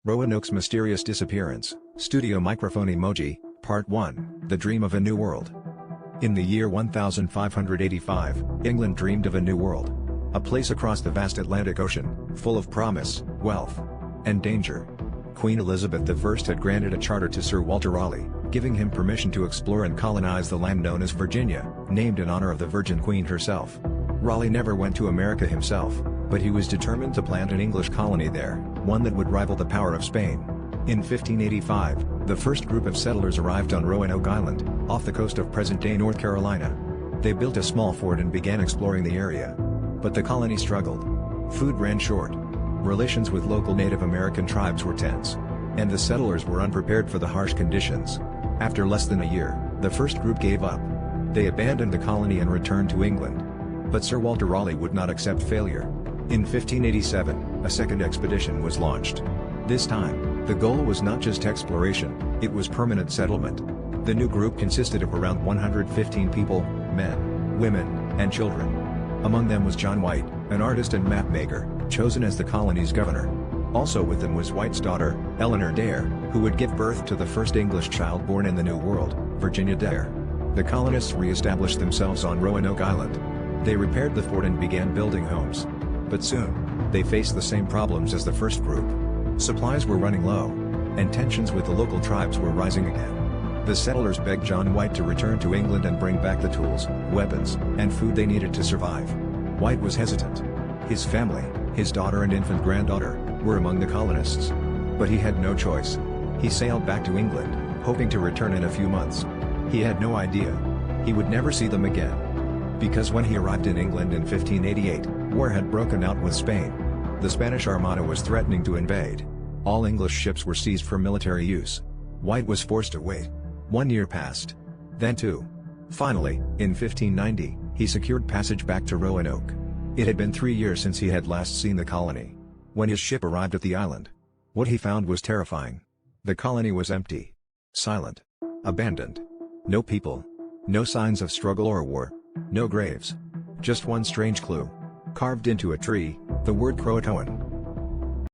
Roanoke's Mysterious Disappearance, Studio Microphone Emoji, Part 1, The Dream of a New World. In the year 1585, England dreamed of a new world. A place across the vast Atlantic Ocean, full of promise, wealth, and danger. Queen Elizabeth I had granted a charter to Sir Walter Raleigh, giving him permission to explore and colonize the land known as Virginia, named in honor of the Virgin Queen herself. Raleigh never went to America himself, but he was determined to plant an English colony there, one that would rival the power of Spain. In 1585, the first group of settlers arrived on Roanoke Island, off the coast of present-day North Carolina. They built a small fort and began exploring the area. But the colony struggled. Food ran short. Relations with local Native American tribes were tense. And the settlers were unprepared for the harsh conditions. After less than a year, the first group gave up. They abandoned the colony and returned to England. But Sir Walter Raleigh would not accept failure. In 1587, a second expedition was launched. This time, the goal was not just exploration, it was permanent settlement. The new group consisted of around 115 people, men, women, and children. Among them was John White, an artist and mapmaker, chosen as the colony's governor. Also with them was White's daughter, Eleanor Dare, who would give birth to the first English child born in the New World, Virginia Dare. The colonists re-established themselves on Roanoke Island. They repaired the fort and began building homes. But soon, they faced the same problems as the first group. Supplies were running low, and tensions with the local tribes were rising again. The settlers begged John White to return to England and bring back the tools, weapons, and food they needed to survive. White was hesitant. His family, his daughter and infant granddaughter, were among the colonists. But he had no choice. He sailed back to England, hoping to return in a few months. He had no idea. He would never see them again. Because when he arrived in England in 1588, war had broken out with Spain. The Spanish Armada was threatening to invade. All English ships were seized for military use. White was forced to wait. 1 year passed. Then 2. Finally, in 1590, he secured passage back to Roanoke. It had been 3 years since he had last seen the colony. When his ship arrived at the island, what he found was terrifying. The colony was empty. Silent. Abandoned. No people. No signs of struggle or war. No graves. Just one strange clue. Carved into a tree, the word CROATOAN.